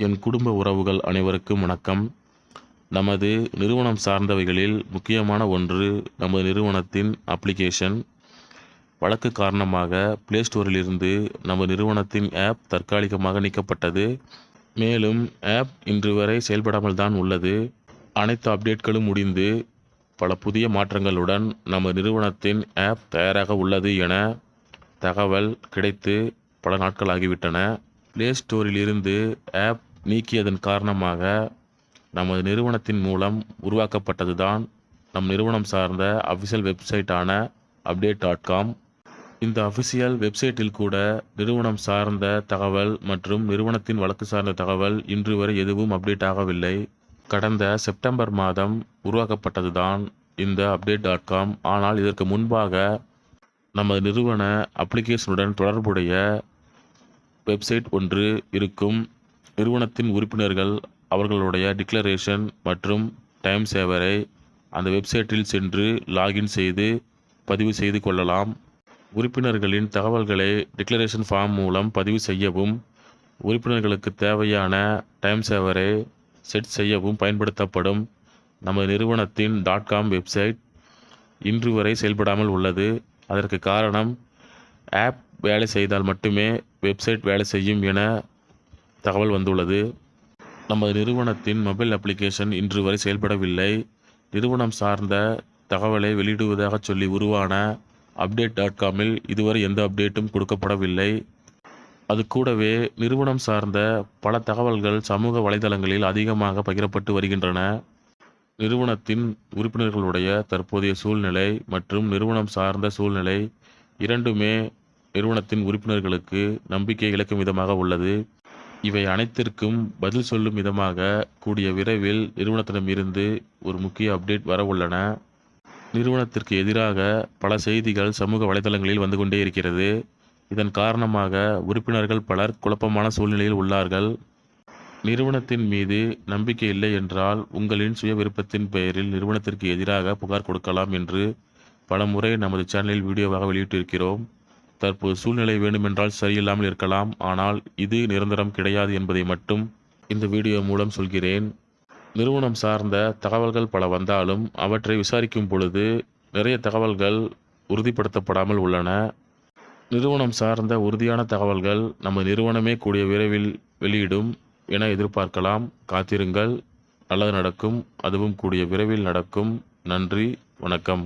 என் குடும்ப உறவுகள் அனைவருக்கும் வணக்கம். நமது நிறுவனம் சார்ந்தவைகளில் முக்கியமான ஒன்று நமது நிறுவனத்தின் அப்ளிகேஷன். வழக்கு காரணமாக பிளே ஸ்டோரிலிருந்து நமது நிறுவனத்தின் ஆப் தற்காலிகமாக நீக்கப்பட்டது. மேலும் ஆப் இன்று வரை செயல்படாமல் தான் உள்ளது. அனைத்து அப்டேட்களும் முடிந்து பல புதிய மாற்றங்களுடன் நமது நிறுவனத்தின் ஆப் தயாராக உள்ளது என தகவல் கிடைத்து பல நாட்கள் ஆகிவிட்டன. பிளே ஸ்டோரிலிருந்து ஆப் நீக்கியதன் காரணமாக நமது நிறுவனத்தின் மூலம் உருவாக்கப்பட்டது தான் நம் நிறுவனம் சார்ந்த அஃபிஷியல் வெப்சைட்டான update.com. இந்த அஃபிஷியல் வெப்சைட்டில் கூட நிறுவனம் சார்ந்த தகவல் மற்றும் நிறுவனத்தின் வழக்கு சார்ந்த தகவல் இன்று வரை எதுவும் அப்டேட் ஆகவில்லை. கடந்த செப்டம்பர் மாதம் உருவாக்கப்பட்டது தான் இந்த update.com. ஆனால் இதற்கு முன்பாக நமது நிறுவன அப்ளிகேஷனுடன் தொடர்புடைய வெப்சைட் ஒன்று இருக்கும். நிறுவனத்தின் உறுப்பினர்கள் அவர்களுடைய டிக்ளரேஷன் மற்றும் டைம் சேவரை அந்த வெப்சைட்டில் சென்று லாகின் செய்து பதிவு செய்து கொள்ளலாம். உறுப்பினர்களின் தகவல்களை டிக்ளரேஷன் ஃபார்ம் மூலம் பதிவு செய்யவும் உறுப்பினர்களுக்கு தேவையான டைம் சேவரை செட் செய்யவும் பயன்படுத்தப்படும் நமது நிறுவனத்தின் .com வெப்சைட் இன்று வரை செயல்படாமல் உள்ளது. அதற்கு காரணம் ஆப் வேலை செய்தால் மட்டுமே வெப்சைட் வேலை செய்யும் என தகவல் வந்துள்ளது. நமது நிறுவனத்தின் மொபைல் அப்ளிகேஷன் இன்று வரை செயல்படவில்லை. நிறுவனம் சார்ந்த தகவலை வெளியிடுவதாக சொல்லி உருவான update.comஇல் இதுவரை எந்த அப்டேட்டும் கொடுக்கப்படவில்லை. அது கூடவே நிறுவனம் சார்ந்த பல தகவல்கள் சமூக வலைதளங்களில் அதிகமாக பகிரப்பட்டு வருகின்றன. நிறுவனத்தின் உறுப்பினர்களுடைய தற்போதைய சூழ்நிலை மற்றும் நிறுவனம் சார்ந்த சூழ்நிலை இரண்டுமே நிறுவனத்தின் உறுப்பினர்களுக்கு நம்பிக்கை இழக்கும் விதமாக உள்ளது. இவை அனைத்திற்கும் பதில் சொல்லும் விதமாக கூடிய விரைவில் நிறுவனத்திடமிருந்து ஒரு முக்கிய அப்டேட் வர உள்ளன. நிறுவனத்திற்கு எதிராக பல செய்திகள் சமூக வலைதளங்களில் வந்து கொண்டே இருக்கிறது. இதன் காரணமாக உறுப்பினர்கள் பலர் குழப்பமான சூழ்நிலையில் உள்ளார்கள். நிறுவனத்தின் மீது நம்பிக்கை இல்லை என்றால் உங்களின் சுய விருப்பத்தின் பெயரில் நிறுவனத்திற்கு எதிராக புகார் கொடுக்கலாம் என்று பல முறை நமது சேனலில் வீடியோவாக வெளியிட்டிருக்கிறோம். தற்போது சூழ்நிலை வேண்டுமென்றால் சரியில்லாமல் இருக்கலாம், ஆனால் இது நிரந்தரம் கிடையாது என்பதை மட்டும் இந்த வீடியோ மூலம் சொல்கிறேன். நிறுவனம் சார்ந்த தகவல்கள் பல வந்தாலும் அவற்றை விசாரிக்கும் பொழுது நிறைய தகவல்கள் உறுதிப்படுத்தப்படாமல் உள்ளன. நிறுவனம் சார்ந்த உறுதியான தகவல்கள் நம்ம நிறுவனமே கூடிய விரைவில் வெளியிடும் என எதிர்பார்க்கலாம். காத்திருங்கள், நல்லது நடக்கும். அதுவும் கூடிய விரைவில் நடக்கும். நன்றி, வணக்கம்.